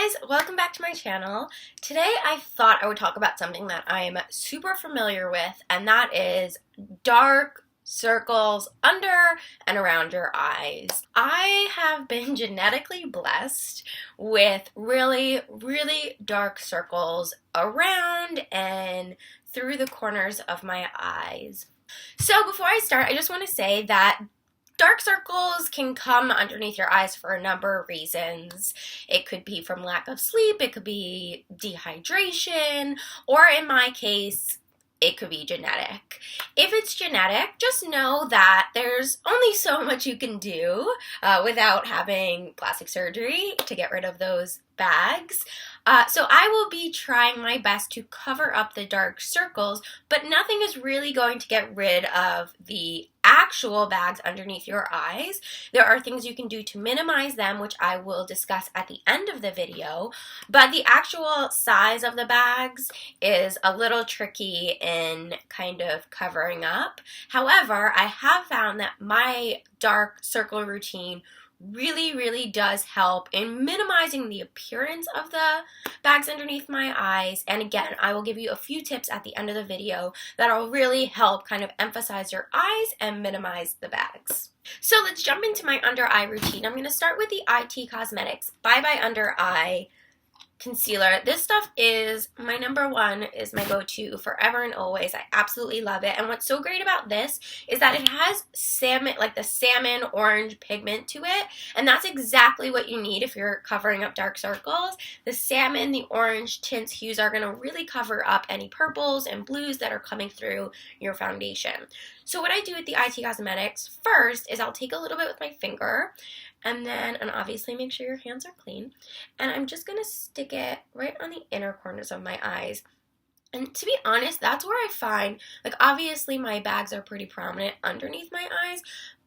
Hey guys, welcome back to my channel. Today I thought I would talk about something that I'm super familiar with, and that is dark circles under and around your eyes. I have been genetically blessed with really dark circles around and through the corners of my eyes. So before I start, I just want to say that dark circles can come underneath your eyes for a number of reasons. It could be from lack of sleep, it could be dehydration, or in my case, it could be genetic. If it's genetic, just know that there's only so much you can do without having plastic surgery to get rid of those bags. So I will be trying my best to cover up the dark circles, but nothing is really going to get rid of the actual bags underneath your eyes. There are things you can do to minimize them, which I will discuss at the end of the video, but the actual size of the bags is a little tricky in kind of covering up. However, I have found that my dark circle routine really does help in minimizing the appearance of the bags underneath my eyes. And again, I will give you a few tips at the end of the video that will really help kind of emphasize your eyes and minimize the bags. So let's jump into my under eye routine. I'm going to start with the IT Cosmetics Bye Bye Under Eye concealer. This stuff is my number one, is my go-to forever and always. I absolutely love it. And what's so great about this is that it has salmon, like the salmon orange pigment to it, and that's exactly what you need if you're covering up dark circles. The salmon, the orange tints, hues are going to really cover up any purples and blues that are coming through your foundation. So what I do with the IT Cosmetics first is I'll take a little bit with my finger, and obviously make sure your hands are clean, and I'm just going to stick it right on the inner corners of my eyes. And to be honest, that's where I find, like, obviously my bags are pretty prominent underneath my eyes,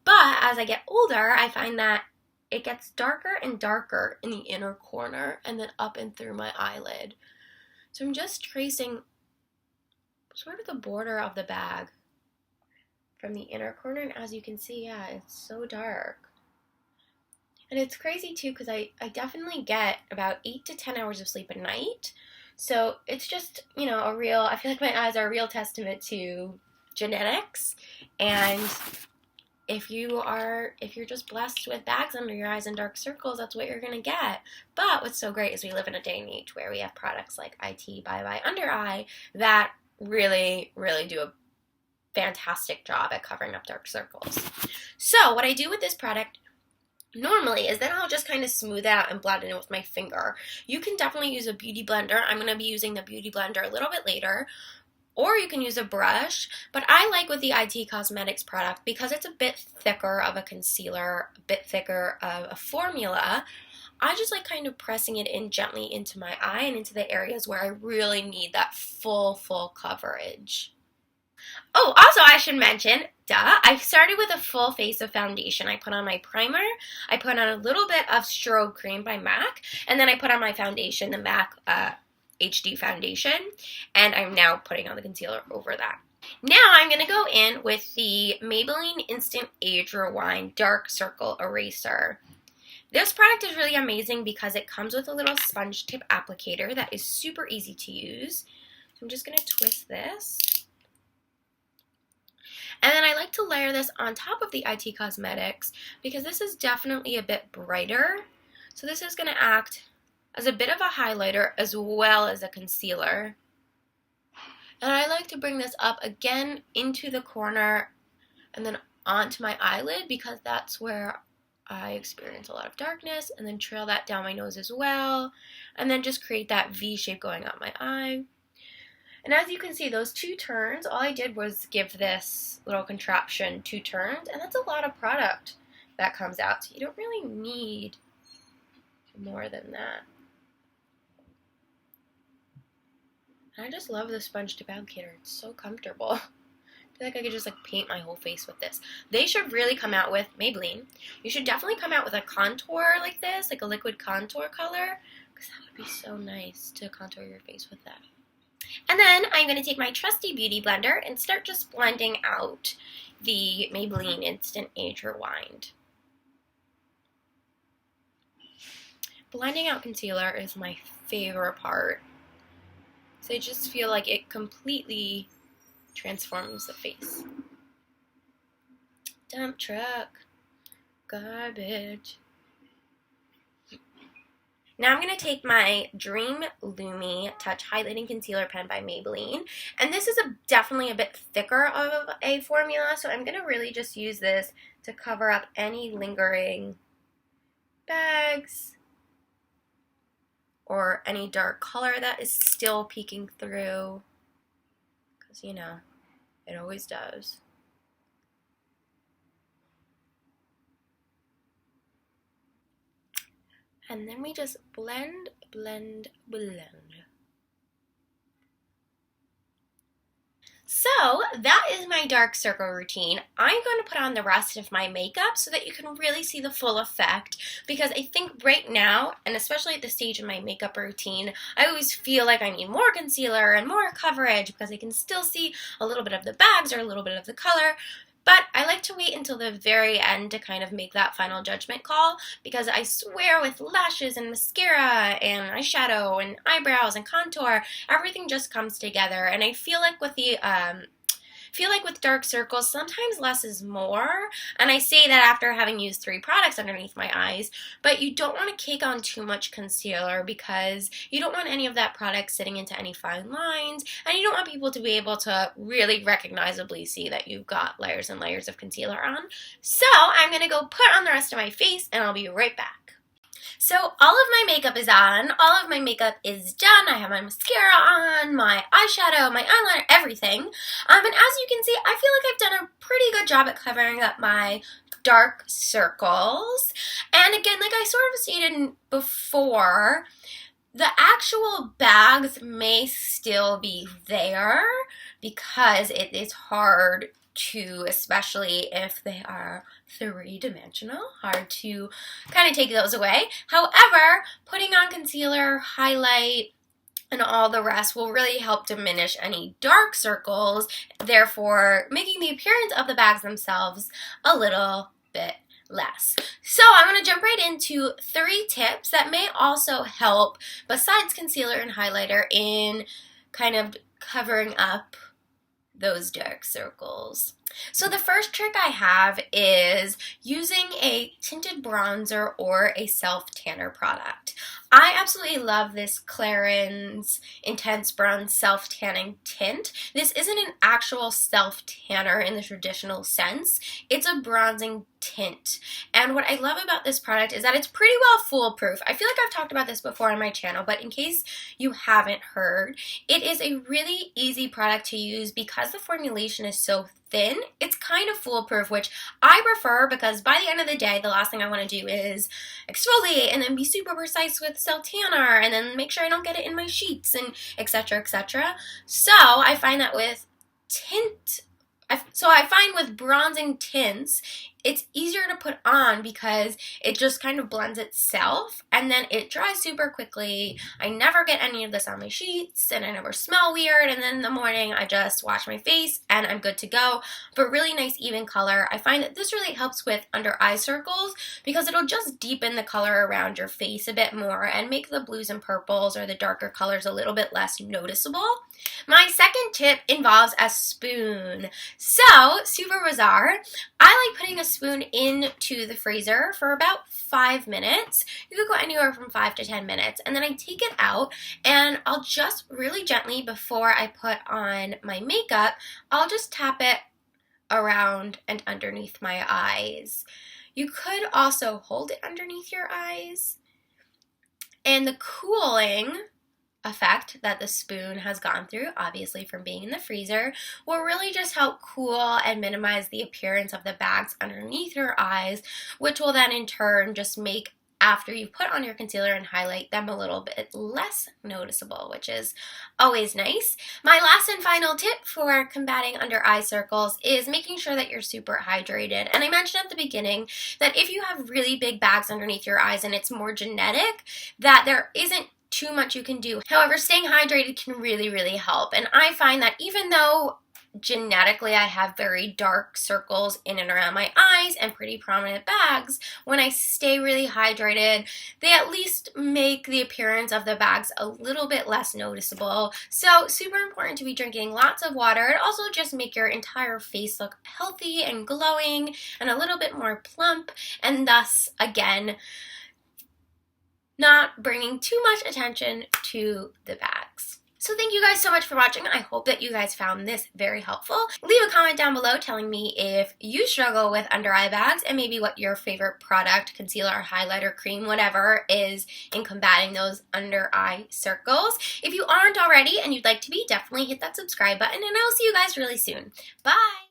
but as I get older, I find that it gets darker and darker in the inner corner and then up and through my eyelid. So I'm just tracing sort of the border of the bag from the inner corner, and as you can see, yeah, it's so dark. And it's crazy too because I definitely get about 8 to 10 hours of sleep a night. So it's just, you know, I feel like my eyes are a real testament to genetics. And if you're just blessed with bags under your eyes and dark circles, that's what you're going to get. But what's so great is we live in a day and age where we have products like IT Bye Bye Under Eye that really do a fantastic job at covering up dark circles. So what I do with this product normally is then I'll just kind of smooth out and blend it in with my finger. You can definitely use a beauty blender. I'm going to be using the beauty blender a little bit later, or you can use a brush, but I like with the IT Cosmetics product because it's a bit thicker of a concealer, a bit thicker of a formula. I just like kind of pressing it in gently into my eye and into the areas where I really need that full coverage. Oh, also I should mention, I started with a full face of foundation. I put on my primer, I put on a little bit of Strobe Cream by MAC, and then I put on my foundation, the MAC HD foundation, and I'm now putting on the concealer over that. Now I'm going to go in with the Maybelline Instant Age Rewind Dark Circle Eraser. This product is really amazing because it comes with a little sponge tip applicator that is super easy to use. So I'm just going to twist this. And then I like to layer this on top of the IT Cosmetics because this is definitely a bit brighter. So this is going to act as a bit of a highlighter as well as a concealer. And I like to bring this up again into the corner and then onto my eyelid because that's where I experience a lot of darkness, and then trail that down my nose as well, and then just create that V shape going up my eye. And as you can see, those 2 turns, all I did was give this little contraption 2 turns, and that's a lot of product that comes out, so you don't really need more than that. And I just love the sponge tip applicator. It's so comfortable. I feel like I could just paint my whole face with this. They should really come out with, Maybelline, you should definitely come out with a contour like this, like a liquid contour color, because that would be so nice to contour your face with that. And then I'm going to take my trusty beauty blender and start just blending out the Maybelline Instant Age Rewind. blending out concealer is my favorite part. So I just feel like it completely transforms the face. Dump truck. Garbage. Now I'm going to take my Dream Lumi Touch Highlighting Concealer Pen by Maybelline. And this is definitely a bit thicker of a formula, so I'm going to really just use this to cover up any lingering bags or any dark color that is still peeking through. Because, you know, it always does. And then we just blend, blend, blend. So that is my dark circle routine. I'm going to put on the rest of my makeup so that you can really see the full effect, because I think right now, and especially at this stage in my makeup routine, I always feel like I need more concealer and more coverage because I can still see a little bit of the bags or a little bit of the color. But I like to wait until the very end to kind of make that final judgment call, because I swear with lashes and mascara and eyeshadow and eyebrows and contour, everything just comes together. And I feel like with with dark circles, sometimes less is more. And I say that after having used 3 products underneath my eyes, but you don't want to cake on too much concealer because you don't want any of that product sitting into any fine lines, and you don't want people to be able to really recognizably see that you've got layers and layers of concealer on. So I'm going to go put on the rest of my face, and I'll be right back. So all of my makeup is on, all of my makeup is done. I have my mascara on, my eyeshadow, my eyeliner, everything. And as you can see, I feel like I've done a pretty good job at covering up my dark circles. And again, like I sort of stated before, the actual bags may still be there because it is hard to, especially if they are 3-dimensional, hard to kind of take those away. However, putting on concealer, highlight, and all the rest will really help diminish any dark circles, therefore making the appearance of the bags themselves a little bit less. So I'm going to jump right into 3 tips that may also help, besides concealer and highlighter, in kind of covering up those dark circles. So the first trick I have is using a tinted bronzer or a self-tanner product. I absolutely love this Clarins Intense Bronze Self-Tanning Tint. This isn't an actual self-tanner in the traditional sense. It's a bronzing tint. And what I love about this product is that it's pretty well foolproof. I feel like I've talked about this before on my channel, but in case you haven't heard, it is a really easy product to use because the formulation is so thin. It's kind of foolproof, which I prefer, because by the end of the day, the last thing I want to do is exfoliate and then be super precise with self-tanner and then make sure I don't get it in my sheets and etc, etc. So I find that with with bronzing tints, it's easier to put on because it just kind of blends itself and then it dries super quickly. I never get any of this on my sheets and I never smell weird, and then in the morning I just wash my face and I'm good to go. But really nice even color. I find that this really helps with under eye circles because it'll just deepen the color around your face a bit more and make the blues and purples or the darker colors a little bit less noticeable. My second tip involves a spoon. So, super bizarre. I like putting a spoon into the freezer for about 5 minutes. You could go anywhere from 5 to 10 minutes. And then I take it out and I'll just really gently, before I put on my makeup, I'll just tap it around and underneath my eyes. You could also hold it underneath your eyes. And the cooling effect that the spoon has gone through, obviously from being in the freezer, will really just help cool and minimize the appearance of the bags underneath your eyes, which will then in turn just make, after you put on your concealer and highlight, them a little bit less noticeable, which is always nice. My last and final tip for combating under eye circles is making sure that you're super hydrated. And I mentioned at the beginning that if you have really big bags underneath your eyes and it's more genetic, that there isn't too much you can do. However, staying hydrated can really, really help. And I find that even though genetically I have very dark circles in and around my eyes and pretty prominent bags, when I stay really hydrated, they at least make the appearance of the bags a little bit less noticeable. So super important to be drinking lots of water. It also just make your entire face look healthy and glowing and a little bit more plump, and thus again not bringing too much attention to the bags. So thank you guys so much for watching. I hope that you guys found this very helpful. Leave a comment down below telling me if you struggle with under eye bags and maybe what your favorite product, concealer, highlighter, cream, whatever, is in combating those under eye circles. If you aren't already and you'd like to be, definitely hit that subscribe button, and I'll see you guys really soon. Bye!